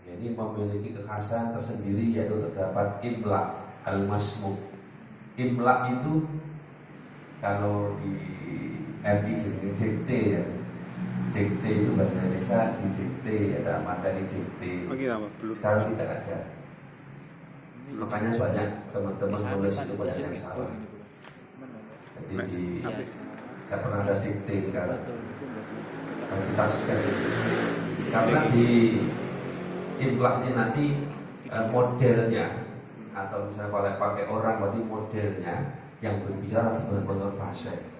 Ini memiliki kekhasan tersendiri, yaitu terdapat imla al-masmu. Imla itu kalau di MI jadi dikte ya. Dikte itu bahasa Indonesia didikte, ada materi dikte. Sekarang tidak ada. Makanya banyak teman-teman nulis itu banyak yang salah. Jadi nggak pernah ada dikte sekarang. Harus ditaskan itu. Karena di imla ini nanti modelnya, atau misalnya kalau pakai orang berarti modelnya yang berbicara benar-benar fasih.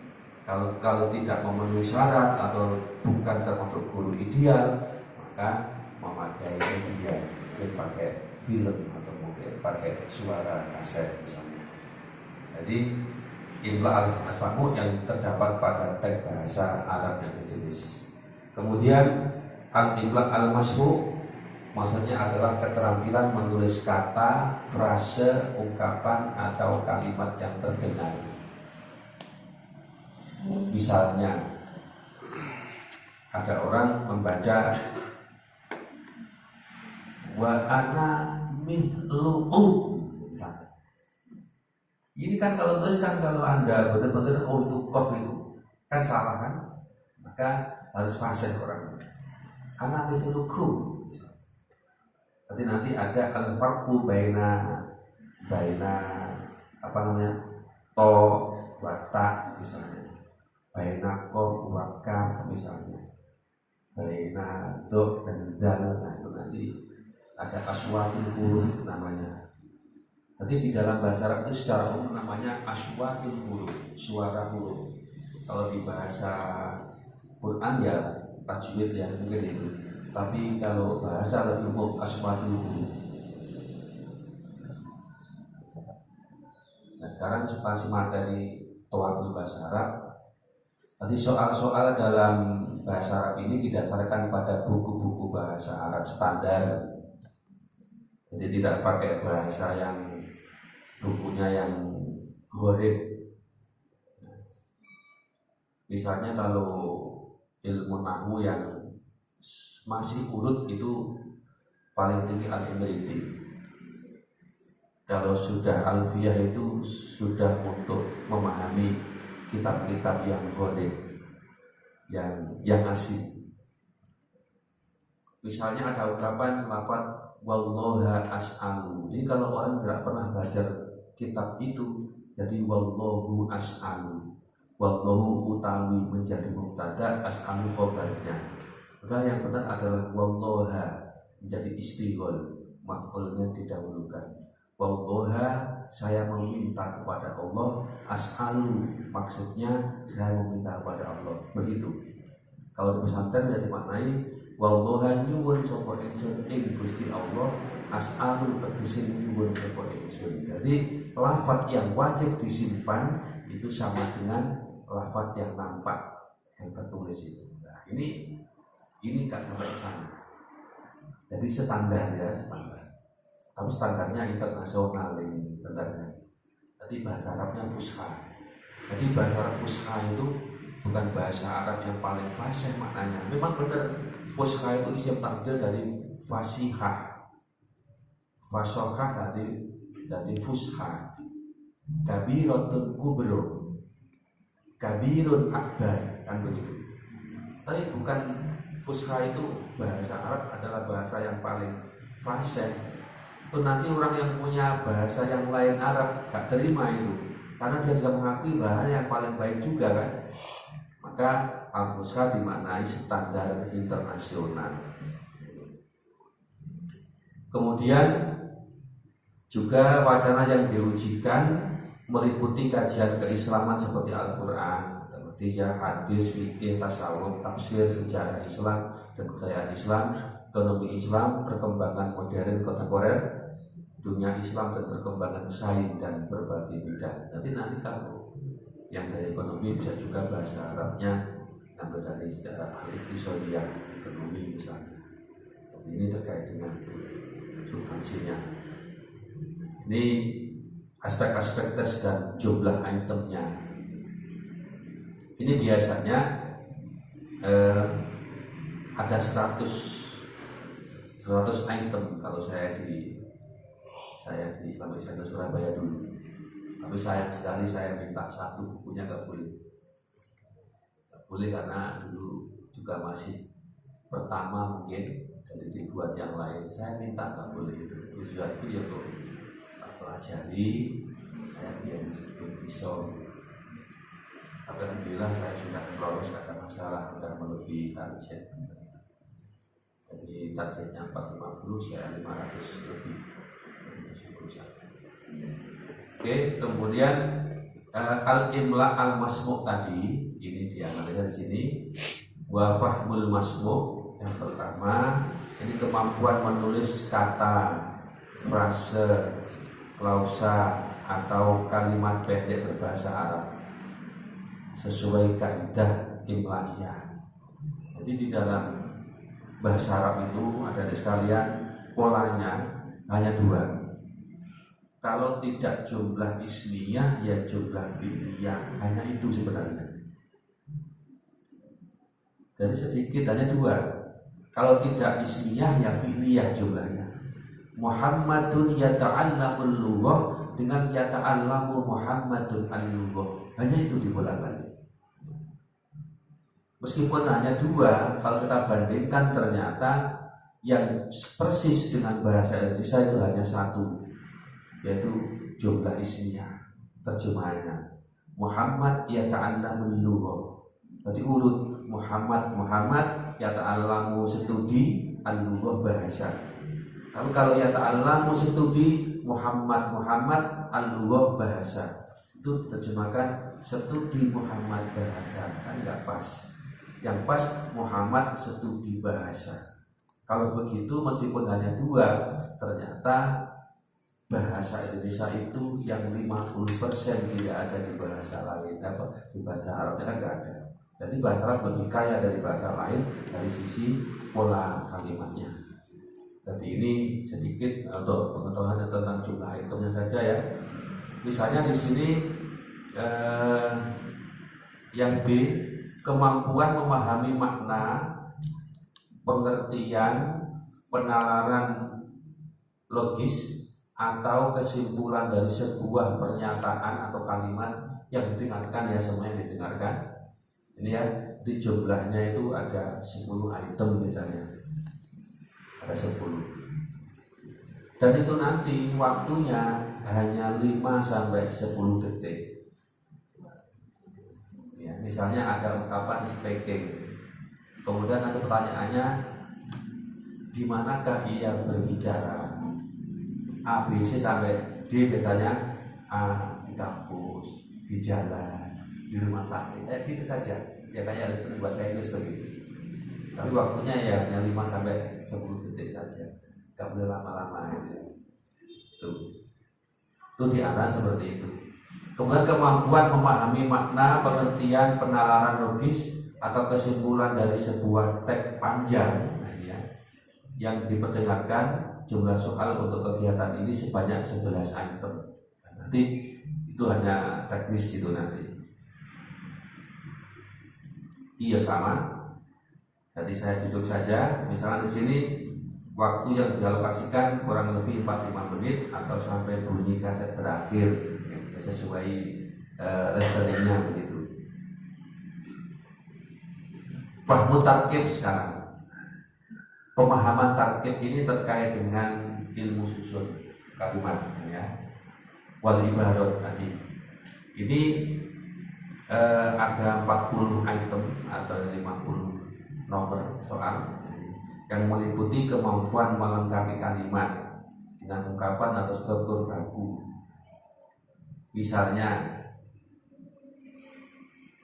Kalau tidak memenuhi syarat atau bukan termasuk guru ideal, maka memakai media, mungkin pakai film atau mungkin pakai suara kaset misalnya. Jadi imla al-masmu yang terdapat pada teks bahasa Arab yang sejenis. Kemudian al-imla al-masmu maksudnya adalah keterampilan menulis kata, frase, ungkapan atau kalimat yang terdengar. Misalnya ada orang membaca wa ana mithlukum. Ini kan kalau tulis kan, kalau Anda benar-benar itu kof itu kan salah kan, maka harus fasih orangnya. Ana mithlukum. Berarti nanti ada al-farqu baina apa namanya, to wa ta misalnya, baina qaf wa kaf misalnya, baina do dan zal. Nah itu nanti ada aswatul huruf namanya. Jadi di dalam bahasa Arab itu secara umum namanya aswatul huruf, suara huruf. Kalau di bahasa Quran ya tajwid ya mungkin itu. Tapi kalau bahasa lebih umum aswatul huruf. Nah sekarang substansi materi Tawaful bahasa Arab. Tadi soal-soal dalam bahasa Arab ini didasarkan pada buku-buku bahasa Arab standar. Jadi tidak pakai bahasa yang bukunya yang gharib. Misalnya kalau ilmu nahwu yang masih urut itu paling tinggi al-Imriti. Kalau sudah alfiyah itu sudah untuk memahami kitab-kitab yang gharib, yang asing. Misalnya ada ungkapan lafaz wallaha as'alu. Ini kalau orang tidak pernah belajar kitab itu, jadi wallahu as'alu. Wallahu utawi menjadi mubtada, as'alu khobarnya. Maka yang benar adalah wallaha menjadi istighol, maf'ulnya didahulukan. Wallaha saya meminta kepada Allah, as'alu maksudnya saya meminta kepada Allah. Begitu. Kalau di pesantren jadi maknai wallaha nyuwun sapa ingsun ing Gusti Allah, as'alu tegese nyuwun sapa ingsun. Jadi lafaz yang wajib disimpan itu sama dengan lafaz yang nampak, yang tertulis itu. Nah, ini kan sampai ke sana. Jadi standar ya, standar. Tapi standarnya internasional ini standarnya. Jadi bahasa Arabnya fusha. Jadi bahasa Arab fusha itu bukan bahasa Arab yang paling fasih maknanya. Memang benar fusha itu isim tabdil dari fasihah. Fasohah dari fusha. Kabiratun kubro, kabirun akbar, kan begitu. Tapi bukan fusha itu bahasa Arab adalah bahasa yang paling fasih. Itu nanti orang yang punya bahasa yang lain Arab gak terima itu, karena dia sudah mengakui bahasa yang paling baik juga kan. Maka al-fusha dimaknai standar internasional. Kemudian juga wacana yang diujikan meliputi kajian keislaman seperti Al-Quran, hadis, fikih, tasawuf, tafsir, sejarah Islam dan kebudayaan Islam, ekonomi Islam, perkembangan modern kontemporer, dunia Islam dan perkembangan sains dan berbagai bidang. Nanti kalau yang dari ekonomi bisa juga bahasa Arabnya ambil dari al-iqtisadiyah, ekonomi misalnya. Ini terkait dengan substansinya. Ini aspek-aspek tes dan jumlah itemnya. Ini biasanya ada 100 100 item kalau saya di Islamic Center Surabaya dulu. Tapi sayang sekali saya minta satu bukunya nggak boleh. Nggak boleh karena dulu juga masih pertama mungkin, jadi dibuat yang lain. Saya minta nggak boleh itu. Tujuanku ya untuk pelajari, saya biar bisa. Tapi alhamdulillah saya sudah lolos, ada masalah, sudah melebihi target. Jadi targetnya 450, saya 500 lebih 71. Oke, kemudian al-imla al-masmu' tadi ini dianalisa di sini. Wa fahmul masmu' yang pertama ini kemampuan menulis kata, frase, klausa atau kalimat pendek berbahasa Arab sesuai kaidah imla'iyah. Jadi di dalam bahasa Arab itu ada di sekalian polanya hanya dua. Kalau tidak jumlah ismiyah ya jumlah fi'liyah, hanya itu sebenarnya. Jadi sedikit, hanya dua. Kalau tidak ismiyah ya fi'liyah jumlahnya. Muhammadun yata'allamul lughah dengan yata'allamu Muhammadun al-lughah, hanya itu dibolak-balik. Meskipun hanya dua, kalau kita bandingkan ternyata yang persis dengan bahasa Indonesia itu hanya satu, yaitu jumlah ismiyah, terjemahannya Muhammad yata'allamul lughah. Jadi urut Muhammad yata'allamu studi al-lughah bahasa. Tapi kalau yata'allamu studi Muhammad al-lughah bahasa, itu diterjemahkan studi Muhammad bahasa, kan enggak pas. Yang pas Muhammad studi bahasa. Kalau begitu meskipun hanya dua, ternyata bahasa Indonesia itu yang 50% tidak ada di bahasa lain, di bahasa Arabnya kan nggak ada. Jadi bahasa Arab lebih kaya dari bahasa lain dari sisi pola kalimatnya. Jadi ini sedikit untuk pengetahuan tentang jumlah itemnya saja ya. Misalnya di sini yang B, kemampuan memahami makna, pengertian, penalaran logis atau kesimpulan dari sebuah pernyataan atau kalimat yang didengarkan, ya semuanya didengarkan. Ini ya, di jumlahnya itu ada 10 item misalnya, ada 10. Dan itu nanti waktunya hanya 5-10 detik. Ya, misalnya ada ungkapan speaking, kemudian ada pertanyaannya, di manakah ia berbicara? A, B, C sampai D, biasanya A di kampus, di jalan, di rumah sakit, gitu saja. Ya kayak elektronik bahasa Inggris begitu. Tapi waktunya ya hanya 5-10 detik saja, gak boleh lama-lama gitu. Itu diantara seperti itu. Kemudian kemampuan memahami makna, pengertian, penalaran logis atau kesimpulan dari sebuah teks panjang, nah ya, yang diperdengarkan. Jumlah soal untuk kegiatan ini sebanyak 11 item. Nah, nanti itu hanya teknis itu nanti. Iya sama. Jadi saya duduk saja. Misalnya di sini waktu yang dialokasikan kurang lebih 45 menit atau sampai bunyi kaset berakhir, ya, sesuai rekeningnya begitu. Fahmu tarkib sekarang. Pemahaman tarkib ini terkait dengan ilmu susun kalimat ya. Wal ibarat tadi. Ini ada 40 item atau 50 nomor soal yang meliputi kemampuan melengkapi kalimat dengan ungkapan atau struktur baku. Misalnya,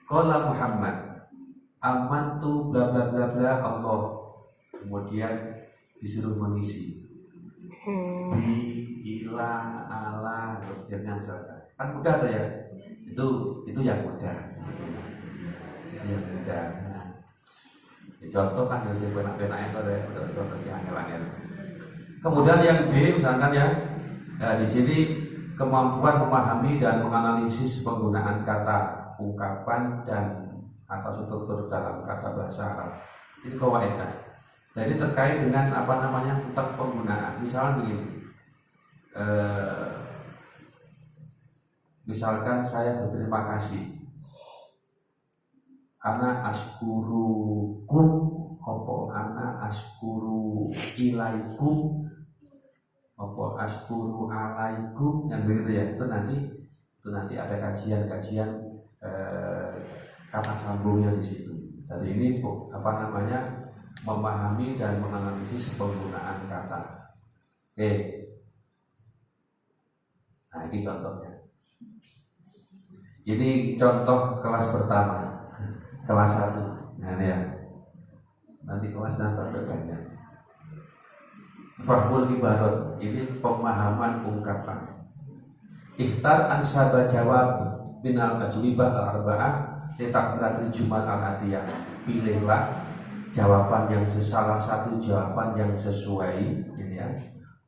qala Muhammad amantu bla bla bla bla Allah, kemudian disuruh mengisi bi, ila, ala, berikutnya misalkan. Kan mudah tuh ya, itu yang mudah, itu yang mudah. Nah, contoh kan yang saya benak-benak itu ada contoh yang angel-angel. Kemudian yang B misalkan ya, di sini kemampuan memahami dan menganalisis penggunaan kata, ungkapan dan atau struktur dalam kata bahasa Arab. Ini kaidah. Jadi terkait dengan tentang penggunaan. Misalnya begini, misalkan saya berterima kasih, ana askurukum, ana askuru ilaikum, askuru alaikum, yang begitu ya. Itu nanti ada kajian kata sambungnya di situ. Jadi ini memahami dan menganalisis penggunaan kata. Nah ini contohnya. Ini contoh kelas pertama, kelas 1. Nah ini ya. Nanti kelasnya sampai banyak. Fahmul ibarat, ini pemahaman ungkapan. Ikhtar ansaba jawab binal ajwibah al-arba'ah litakmiratil jumal al-atiyah. Pilihlah jawaban yang salah satu jawaban yang sesuai ini ya,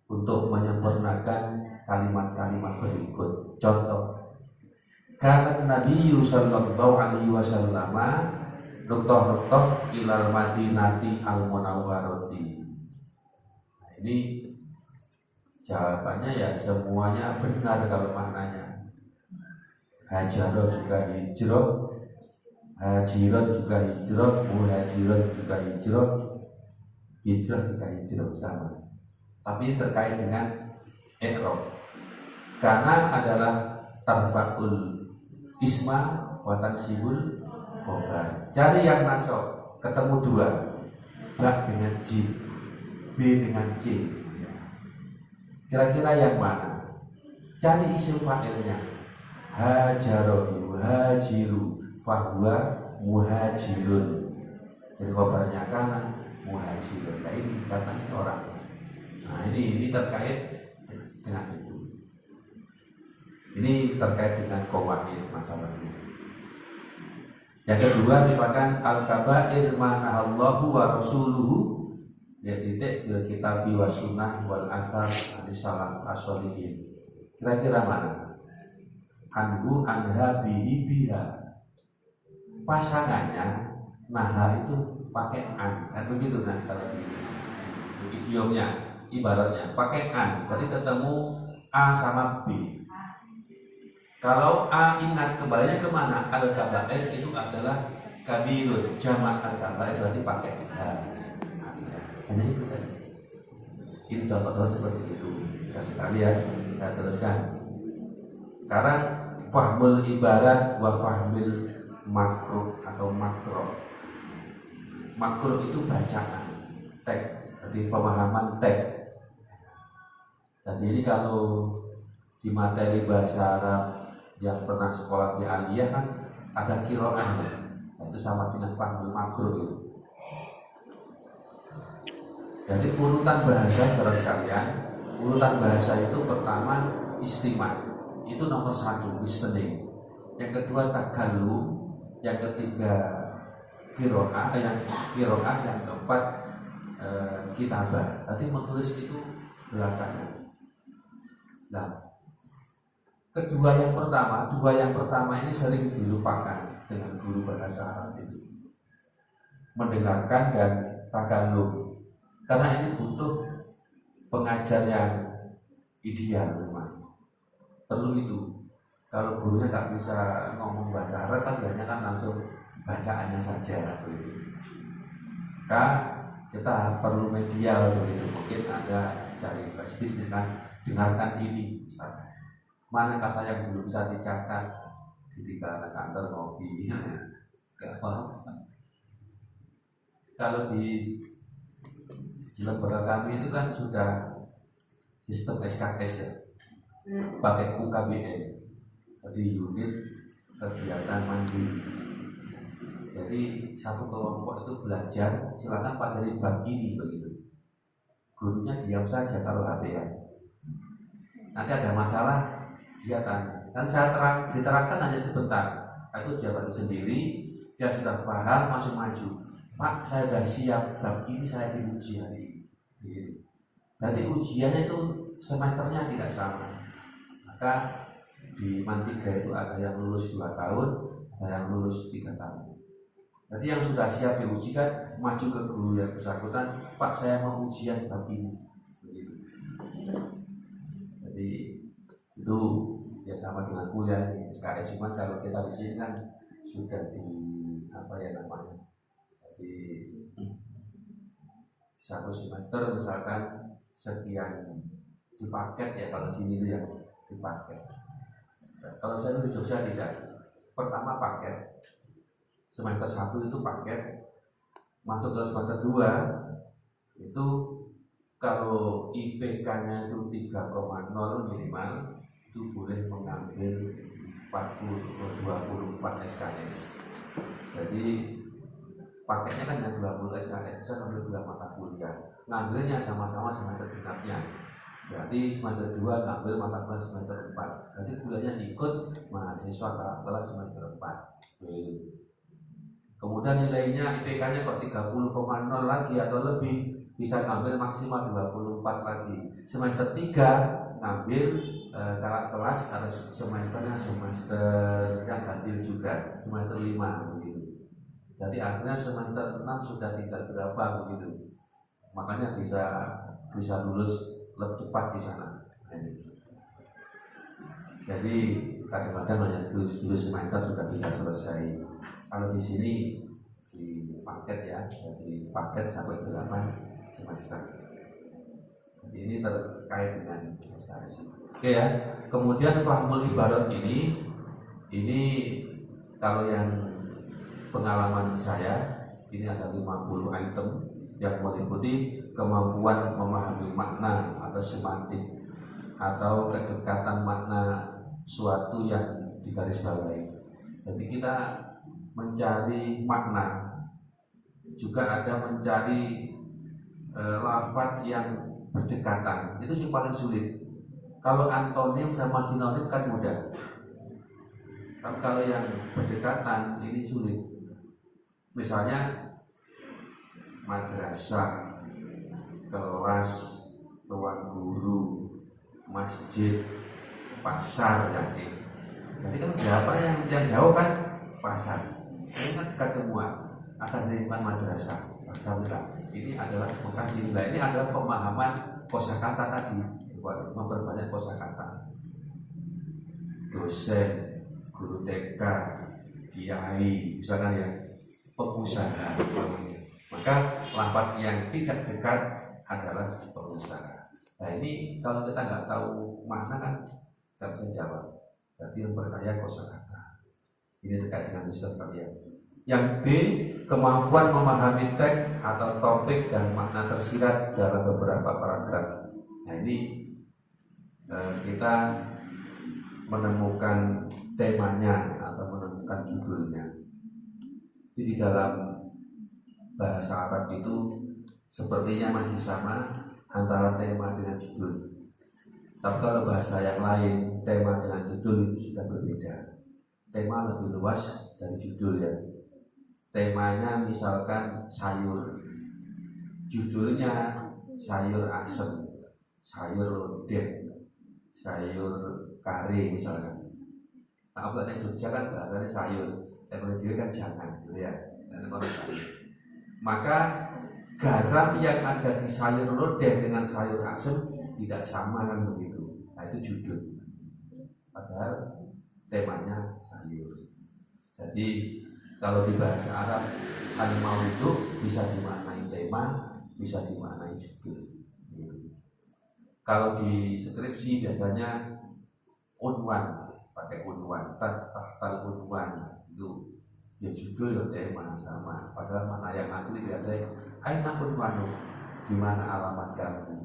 untuk menyempurnakan kalimat-kalimat berikut. Contoh, karena Nabi sallallahu alaihi wasallam nuqtah ilal madinati al munawwarati. Nah, ini jawabannya ya semuanya benar kalau maknanya. Hajarah juga hijrah, hajiran juga hijrah, muhajiran juga hijrah, hijrah juga hijrah sama. Tapi terkait dengan i'rab, karena adalah tarfa'ul isma wa tansibul khobar. Cari yang nasab, ketemu 2, ba dengan jim, b dengan c. Kira-kira yang mana? Cari isim fa'ilnya. Hajaroh yuhajiru fahuwa muhajirun. Jadi khobarnya karena muhajirun. Nah ini karena ini orangnya. Nah ini terkait dengan itu. Ini terkait dengan qawaid masalahnya. Yang kedua misalkan al-kabair manahallahu wa rasuluhu, ya titik fil kitab wa sunnah wal asar hadis salaf as-sholihin. Kira-kira mana? Anhu anha bihi biha. Pasangannya naha itu pakai an, kan begitu kan kalau di idiomnya, ibaratnya pakai an, berarti ketemu a sama b. Kalau a ingat kembalinya kemana? Al-kabair itu adalah kabirun, jamak al-kabair berarti pakai ha. Hanya itu saja. Ini contoh seperti itu. Dan sekalian kita teruskan. Sekarang fahmul ibarat wa fahmil makruh atau makro. Makruh itu bacaan, teks, jadi pemahaman teks. Jadi ini kalau di materi bahasa Arab yang pernah sekolah di aliyah kan ada qiraahnya, itu sama dengan fahmul makruh itu. Jadi urutan bahasa terus sekalian, urutan bahasa itu pertama istima', itu nomor 1 listening, yang kedua takallum, yang ketiga qiraah, yang keempat kitabah. Nanti menulis itu belakangan. Nah, dua yang pertama ini sering dilupakan dengan guru bahasa Arab itu, mendengarkan dan takallum. Karena ini butuh pengajar yang ideal memang. Perlu itu. Kalau gurunya tak bisa ngomong bahasa Arab kan biasanya kan langsung bacaannya saja begitu. Maka kita perlu media begitu. Mungkin ada cari flashdisk dengan dengarkan ini misalnya. Mana kata yang belum bisa dicatat ketika anak kantor ngopi. Enggak paham. Kalau di lembaga kami itu kan sudah sistem SKS ya, pakai UKBM, jadi unit kegiatan mandiri. Jadi satu kelompok itu belajar, silakan pelajari bab ini begitu. Gurunya diam saja kalau HP-an. Nanti ada masalah dia tanya. Dan saya diterangkan hanya sebentar. Itu dia baru sendiri, dia sudah paham, masuk maju. Pak, saya sudah siap, bab ini saya diuji hari ini. Begitu. Jadi ujiannya itu semesternya tidak sama. Maka di MAN 3 itu ada yang lulus 2 tahun, ada yang lulus 3 tahun. Jadi yang sudah siap diuji kan maju ke guru yang bersangkutan, Pak saya mau ujian bab ini, begitu. Jadi itu ya sama dengan kuliah di SKS, cuma kalau kita di sini kan sudah di apa ya namanya, jadi satu semester misalkan sekian dipaket ya, kalau sini itu yang dipaket. Kalau saya di Jogja tidak, pertama paket semester 1 itu paket, masuk ke semester 2 itu kalau IPK-nya itu 3,0 minimal itu boleh mengambil 24 SKS. Jadi paketnya kan yang 20 SKS, bisa ngambil 2 mata kuliah, ngambilnya sama-sama semester genapnya. Berarti semester 2 ngambil mata kuliah semester 4, berarti kuliahnya ikut mahasiswa kelas semester 4. Kemudian nilainya IPK-nya kok 30,0 lagi atau lebih, bisa ngambil maksimal 24 lagi. Semester 3 ngambil kakak kelas atau semesternya semester yang ganjil juga, semester 5 begitu. Jadi akhirnya semester 6 sudah tinggal berapa begitu. Makanya bisa lulus lebih cepat di sana. Jadi kadang-kadang hanya dulu semester sudah bisa selesai. Kalau di sini di paket ya, jadi paket sampai 8 semester. Jadi ini terkait dengan SKS. Oke ya. Kemudian fahmul ibarat ini kalau yang pengalaman saya ini ada 50 item yang meliputi kemampuan memahami makna atau semantik atau kedekatan makna suatu yang digarisbawahi. Jadi kita mencari makna, juga ada mencari lafaz yang berdekatan, itu sih paling sulit. Kalau antonim sama sinonim kan mudah, tapi kalau yang berdekatan ini sulit. Misalnya madrasah, kelas, ruang guru, masjid, pasar, yakin. Nanti kan berapa yang jauh kan pasar, ini kan dekat semua. Akan dirikan madrasah, pasar kita. Ini adalah mengkaji nilai. Ini adalah pemahaman kosakata tadi, memperbanyak kosakata. Dosen, guru TK, kiai, misalkan ya, pengusaha. Maka lafaz yang tidak dekat adalah pengusaha. Nah ini kalau kita nggak tahu makna kan nggak bisa jawab. Berarti memperkaya kosakata. Ini terkait dengan riset kalian. Yang B, kemampuan memahami teks atau topik dan makna tersirat dalam beberapa paragraf. Nah ini kita menemukan temanya atau menemukan judulnya. Jadi di dalam bahasa Arab itu sepertinya masih sama antara tema dengan judul. Tapi kalau bahasa yang lain, tema dengan judul itu sudah berbeda. Tema lebih luas dari judul ya. Temanya misalkan sayur, judulnya sayur asem, sayur lodeh, sayur kare misalkan. Nah, kalau yang Jogja kan bahasanya sayur, yang kalau kan jangan, gitu ya. Dan sayur. Maka garam yang ada di sayur lodeh dengan sayur asem tidak sama kan begitu. Nah itu judul. Padahal temanya sayur. Jadi kalau di bahasa Arab al-mawdu' bisa dimaknai tema, bisa dimaknai judul. Gitu. Kalau di skripsi biasanya unwan, pakai unwan, tahtal unwan itu ya judul ya tema sama. Padahal makna yang asli biasanya aina unwanu, di mana alamat kamu.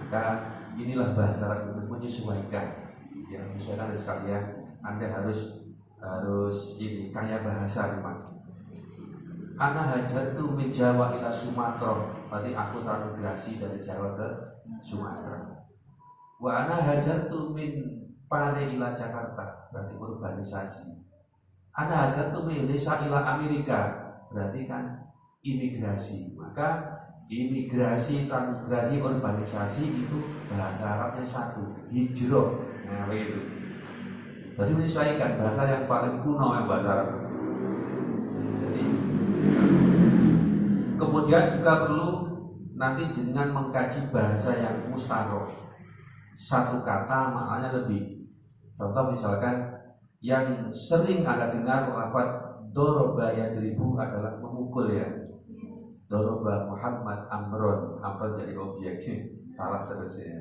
Maka inilah bahasa Arab untuk menyesuaikan. Ya menyesuaikan sekalian. Anda harus ini kaya bahasa memang. Ana hajatu min Jawa ila Sumatera, berarti aku transmigrasi dari Jawa ke Sumatera. Wa ana hajatu min Pare ila Jakarta, berarti urbanisasi. Ana hajatu min Indonesia ila Amerika, berarti kan imigrasi. Maka imigrasi, transmigrasi, urbanisasi itu bahasa Arabnya satu, hijrah. Nah itu. Jadi menyesuaikan bahasa yang paling kuno yang bahasa Arab. Jadi Kemudian juga perlu nanti dengan mengkaji bahasa yang mustarok. Satu kata maknanya lebih. Contoh misalkan yang sering Anda dengar lafaz doroba yadribu adalah memukul ya. Doroba Muhammad Amron jadi objek. Salah terus ya.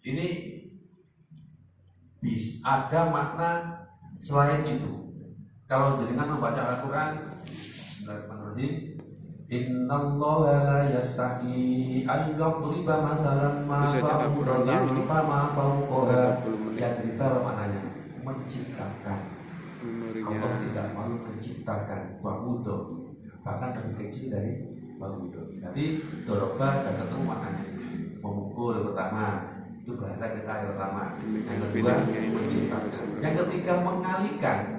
Ini ada makna selain itu. Kalau dengan membaca Al-Quran, Bismillahirrahmanirrahim. Innallaha la yastahi an yadriba mathalan ma ba'udatan fama fawqaha. Yadriba maknanya menciptakan. Allah tidak malu menciptakan ba'udah, bahkan lebih kecil dari ba'udah. Jadi doroba dan ketemu maknanya memukul pertama, itu bahasa kita yang pertama. Yang kedua menciptakan. Yang ketiga mengalihkan.